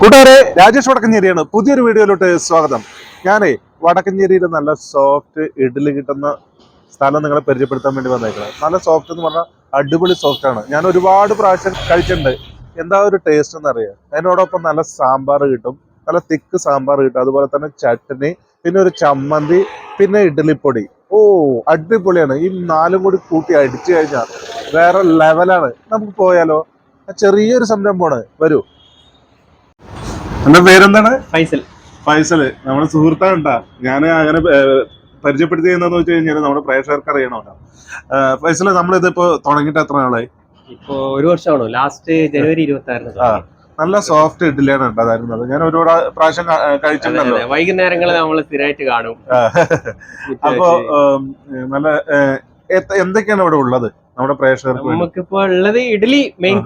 കൂട്ടുകാരെ, രാജേഷ് വടക്കഞ്ചേരിയാണ്. പുതിയൊരു വീഡിയോയിലോട്ട് സ്വാഗതം. ഞാനേ വടക്കഞ്ചേരിയിൽ നല്ല സോഫ്റ്റ് ഇഡ്ഡലി കിട്ടുന്ന സ്ഥലം നിങ്ങളെ പരിചയപ്പെടുത്താൻ വേണ്ടി വന്നേക്കുന്നത്. നല്ല സോഫ്റ്റ് എന്ന് പറഞ്ഞാൽ അടിപൊളി സോഫ്റ്റ് ആണ്. ഞാൻ ഒരുപാട് പ്രാവശ്യം കഴിച്ചിട്ടുണ്ട്. എന്താ ഒരു ടേസ്റ്റ് എന്നറിയാം. അതിനോടൊപ്പം നല്ല സാമ്പാർ കിട്ടും, നല്ല തിക്ക് സാമ്പാർ കിട്ടും, അതുപോലെ തന്നെ ചട്നി, പിന്നെ ഒരു ചമ്മന്തി, പിന്നെ ഇഡ്ഡലിപ്പൊടി. ഓ, അടിപൊളിയാണ്. ഈ നാലും കൂടി കൂട്ടി അടിച്ചു കഴിഞ്ഞാൽ വേറെ ലെവലാണ്. നമുക്ക് പോയാലോ? ചെറിയൊരു സംരംഭമാണ്. വരൂ. എന്റെ പേരെന്താണ്? ഫൈസൽ. ഫൈസല് നമ്മുടെ സുഹൃത്താണ്ടാ. ഞാൻ അങ്ങനെ പരിചയപ്പെടുത്തി എന്താന്ന് വെച്ച് കഴിഞ്ഞാൽ നമ്മുടെ പ്രേക്ഷകർക്ക് അറിയണമല്ലോ. ഫൈസല്, നമ്മളിതിപ്പോ തുടങ്ങിയിട്ട് എത്ര നാളായി? ഇപ്പൊ 1 വർഷമാണോ? ലാസ്റ്റ് ജനുവരി 26 നല്ല സോഫ്റ്റ് ഇഡ്ഡലിയാണ് ഉണ്ടായിരുന്നത്. ഞാൻ ഒരുപാട് പ്രാവശ്യം കഴിച്ചിട്ടുണ്ടല്ലോ. വൈകുന്നേരങ്ങളിൽ നമ്മൾ സ്ഥിരമായിട്ട് കാണും. അപ്പൊ നല്ല എന്തൊക്കെയാണ് ഇവിടെ ഉള്ളത് നമ്മുടെ പ്രേക്ഷകർക്ക്? നമുക്കിപ്പോ ഉള്ളത് ഇഡ്ഡലി മെയിൻ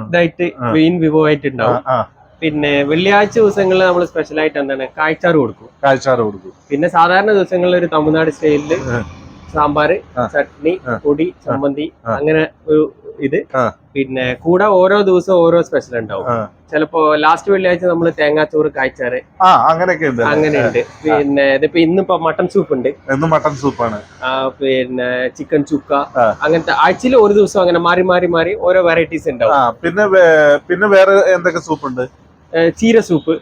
ഇതായിട്ട് മെയിൻ വിഭവമായിട്ട് ഉണ്ടാവും. പിന്നെ വെള്ളിയാഴ്ച ദിവസങ്ങളിൽ നമ്മൾ സ്പെഷ്യൽ ആയിട്ട് എന്താണ് കായ്ച്ചാറ് കൊടുക്കും. പിന്നെ സാധാരണ ദിവസങ്ങളിൽ ഒരു തമിഴ്നാട് സ്റ്റൈലില് സാമ്പാറ്, ചട്നി, പൊടി, ചമ്മന്തി, അങ്ങനെ ഒരു ഇത്. പിന്നെ കൂടെ ഓരോ ദിവസവും ഓരോ സ്പെഷ്യൽ ഉണ്ടാവും. ചിലപ്പോ ലാസ്റ്റ് വെള്ളിയാഴ്ച നമ്മൾ തേങ്ങാച്ചോറ്, കായ്ച്ചാറ്, അങ്ങനെയുണ്ട്. പിന്നെ ഇതിപ്പോ ഇന്നിപ്പോ മട്ടൺ സൂപ്പ് ഉണ്ട്. മട്ടൺ സൂപ്പാണ്. പിന്നെ ചിക്കൻ ചുക്ക, അങ്ങനത്തെ ആഴ്ചയിൽ ഒരു ദിവസം അങ്ങനെ മാറി മാറി മാറി ഓരോ വെറൈറ്റീസ് ഉണ്ടാവും. പിന്നെ വേറെ എന്തൊക്കെ സൂപ്പ് ഉണ്ട്? ചീര സൂപ്പ്.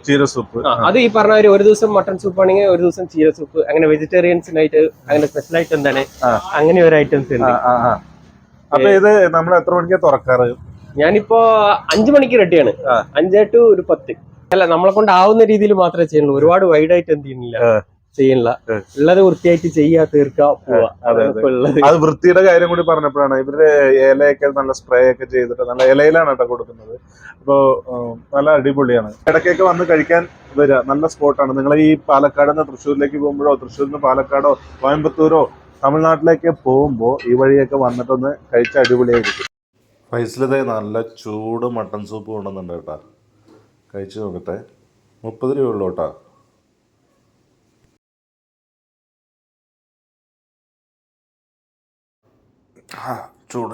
അത് ഈ പറഞ്ഞ ഒരു ദിവസം മട്ടൺ സൂപ്പ് ആണെങ്കിൽ ഒരു ദിവസം ചീര സൂപ്പ്, അങ്ങനെ വെജിറ്റേറിയൻസിനായിട്ട് അങ്ങനെ സ്പെഷ്യൽ ആയിട്ട് എന്താണ് അങ്ങനെ ഒരു ഐറ്റംസ് ഉണ്ട്. അപ്പൊ ഇത് നമ്മൾ എത്ര മണിക്കാ തുറക്കാറ്? ഞാനിപ്പോ 5 മണിക്ക് റെഡിയാണ്. 5 to 10. അല്ല, നമ്മളെ കൊണ്ട് ആവുന്ന രീതിയിൽ മാത്രമേ ചെയ്യുള്ളൂ. ഒരുപാട് വൈഡ് ആയിട്ട് എന്ത് ചെയ്യുന്നില്ല. ഉള്ളത് വൃത്തിയായിട്ട് ചെയ്യാ, തീർക്കുക, പോവാ. അത് വൃത്തിയുടെ കാര്യം കൂടി പറഞ്ഞപ്പോഴാണ് ഇവര് ഇലയൊക്കെ നല്ല സ്പ്രേ ഒക്കെ ചെയ്തിട്ട് നല്ല ഇലയിലാണ് കേട്ടോ കൊടുക്കുന്നത്. അപ്പോ നല്ല അടിപൊളിയാണ്. ഇടയ്ക്കൊക്കെ വന്ന് കഴിക്കാൻ വരിക. നല്ല സ്പോട്ടാണ്. നിങ്ങൾ ഈ പാലക്കാട് നിന്ന് തൃശ്ശൂരിലേക്ക് പോകുമ്പോഴോ, തൃശ്ശൂരിൽ നിന്ന് പാലക്കാടോ, കോയമ്പത്തൂരോ, തമിഴ്നാട്ടിലേക്ക് പോകുമ്പോൾ ഈ വഴിയൊക്കെ വന്നിട്ടൊന്ന് കഴിച്ച അടിപൊളിയായിരിക്കും. ഫൈസലതേ നല്ല ചൂട് മട്ടൺ സൂപ്പ് കൊണ്ടുവന്നുണ്ട് കേട്ടോ. കഴിച്ചു നോക്കട്ടെ. 30 രൂപയുള്ളൂ കേട്ടോ. ചൂട്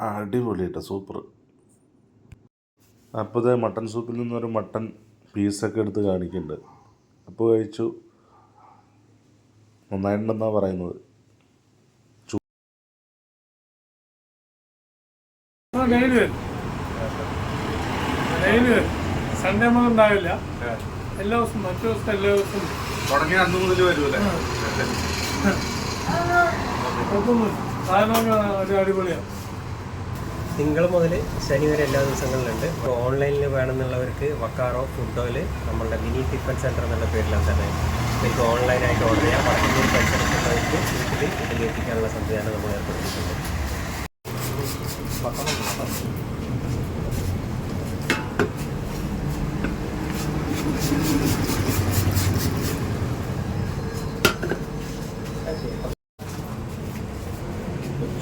അടിപൊളി കേട്ടോ, സൂപ്പർ. അപ്പോൾ ഇത് മട്ടൺ സൂപ്പിൽ നിന്നൊരു മട്ടൺ പീസൊക്കെ എടുത്ത് കാണിക്കുന്നുണ്ട്. അപ്പോൾ കഴിച്ചു. നന്നായിട്ടുണ്ടെന്നാണ് പറയുന്നത്. സൺഡേ ഒന്നും ഉണ്ടാവില്ല. എല്ലാ ദിവസവും മറ്റു ദിവസത്തെ എല്ലാ ദിവസവും തുടങ്ങിയ അന്ന് മുതൽ വരുമല്ലേ? അടിപൊളിയാണ്. തിങ്കൾ മുതൽ ശനി വരെ എല്ലാ ദിവസങ്ങളിലുണ്ട്. ഇപ്പോൾ ഓൺലൈനിൽ വേണമെന്നുള്ളവർക്ക് വക്കാറോ ഫുഡോയില് നമ്മളുടെ മിനി ടിഫൻ സെൻറ്റർ എന്നുള്ള പേരിലാണ് തന്നെ നിങ്ങൾക്ക് ഓൺലൈനായിട്ട് ഓർഡർ ചെയ്യാം. വടക്കഞ്ചേരി പരിസരത്തുള്ളവർക്ക് വീട്ടിൽ ഇഡ്ഡലി എത്തിക്കാനുള്ള സംവിധാനം നമ്മൾ ഏർപ്പെടുത്തിയിട്ടുണ്ട്.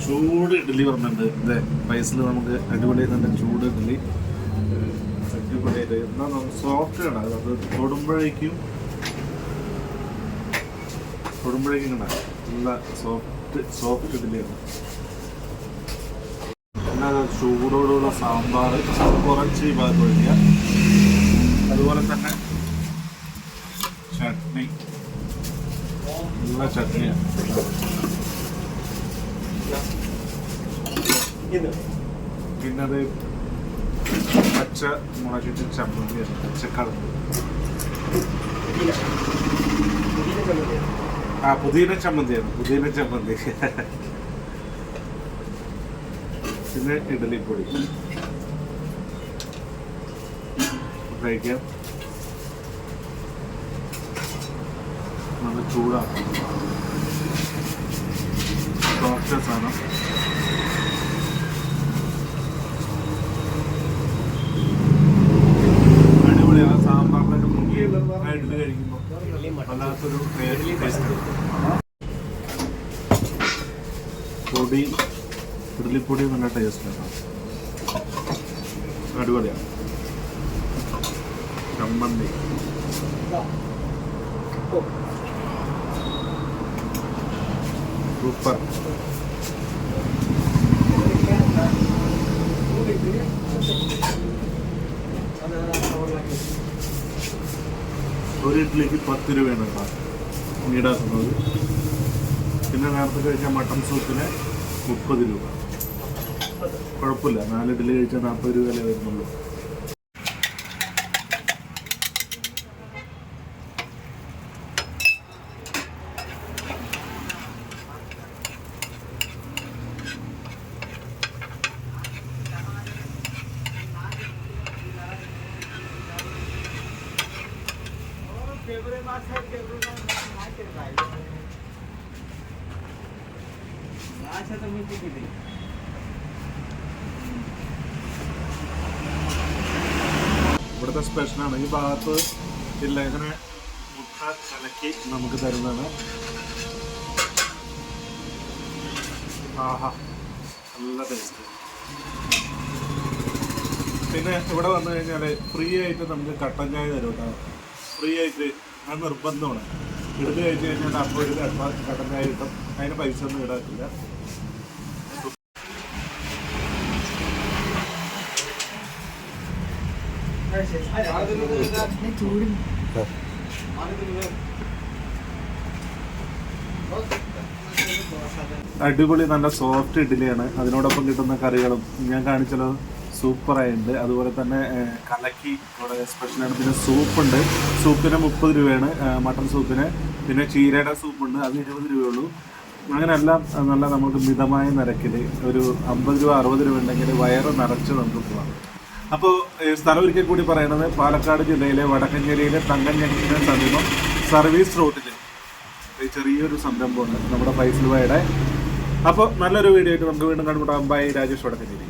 ചൂട് ഇഡ്ഡലി പറഞ്ഞിട്ടുണ്ട്. ഇതേ പൈസയിൽ നമുക്ക് അടിപൊളിയായി തന്നെ ചൂട് ഇഡ്ഡലി അടിപൊളിയായിട്ട് എന്നാൽ നമുക്ക് സോഫ്റ്റ് ആണ്. അത് തൊടുമ്പോഴേക്കും കണ്ട നല്ല സോഫ്റ്റ് ഇഡ്ഡലിയാണ്. പിന്നെ ചൂടോടുള്ള സാമ്പാർ കുറച്ച് ഈ ഭാഗത്ത് ഒഴിക്കുക. അതുപോലെ തന്നെ ചട്നി, നല്ല ചട്നിയാണ്. പിന്നെ അത് പച്ച മുളകിട്ട് ചമ്മന്തിയാണ്, പച്ചക്കളർ. പുതിന ചമ്മന്തിയാണ്. പിന്നെ ഇഡ്ഡലിപ്പൊടി കഴിക്കാം. നല്ല ചൂടാണ്, സോഫ്റ്റ് സാധനം. അടിപൊളിയാണ്. സാമ്പാറിലൊക്കെ മുങ്ങി ഇഡ്ഡലി കഴിക്കുമ്പോൾ വല്ലാത്തൊരു പൊടി, ഇഡ്ഡലിപ്പൊടി നല്ല ടേസ്റ്റാണ്. അടിപൊളിയാണ്. ചമ്മന്തി സൂപ്പർ. ഒരു ഇഡ്ഡലിക്ക് 10 രൂപയാണ് കേട്ടോ ഈടാക്കുന്നത്. പിന്നെ നേരത്തെ കഴിച്ച മട്ടൺ സൂപ്പിന് 30 രൂപ. കുഴപ്പമില്ല, 4 ഇഡ്ഡലി കഴിച്ചാൽ 40 രൂപയല്ലേ വരുന്നുള്ളൂ. ഇവിടുത്തെ സ്പെഷ്യലാണ്. ഈ ഭാഗത്ത് ഇല്ല, ഇങ്ങനെ മുട്ട കലക്കി നമുക്ക് തരുന്നതാണ്. ആഹാ, നല്ല ടേസ്റ്റ്. പിന്നെ ഇവിടെ വന്നു കഴിഞ്ഞാൽ ഫ്രീ ആയിട്ട് നമുക്ക് കട്ടൻ ചായ തരും കേട്ടോ. ഫ്രീ ആയിട്ട്, അത് നിർബന്ധമാണ്. എടുത്ത് കഴിച്ച് കഴിഞ്ഞാൽ അപ്പോൾ ഒരു കട്ടൻ ചായ കിട്ടും. അതിന് പൈസ ഒന്നും ഈടാക്കില്ല. അടിപൊളി നല്ല സോഫ്റ്റ് ഇഡ്ഡലിയാണ്. അതിനോടൊപ്പം കിട്ടുന്ന കറികളും ഞാൻ കാണിച്ചല്ലോ സൂപ്പറായിട്ടുണ്ട്. അതുപോലെ തന്നെ കലക്കി ഇവിടെ സ്പെഷ്യലാണ്. പിന്നെ സൂപ്പുണ്ട്, സൂപ്പിന് 30 രൂപയാണ് മട്ടൺ സൂപ്പിന്. പിന്നെ ചീരയുടെ സൂപ്പുണ്ട്, അത് 20 രൂപയുള്ളൂ. അങ്ങനെ എല്ലാം നല്ല നമുക്ക് മിതമായ നിരക്കിൽ ഒരു 50 രൂപ 60 രൂപ ഉണ്ടെങ്കിൽ വയറ് നിറച്ച് നമുക്ക് പോകാം. അപ്പോൾ സ്ഥലം ഒരിക്കൽ കൂടി പറയുന്നത് പാലക്കാട് ജില്ലയിലെ വടക്കഞ്ചേരിയിലെ തങ്കൻ ജംഗ്ഷന് സമീപം സർവീസ് റോഡിൽ ചെറിയൊരു സംരംഭമുണ്ട് നമ്മുടെ ഫൈസൽ ഭായിയുടെ. അപ്പോൾ നല്ലൊരു വീഡിയോ ആയിട്ട് നമുക്ക് വീണ്ടും കണ്ടുമുട്ടാം. ബൈ. രാജേഷ് വടക്കഞ്ചേരി.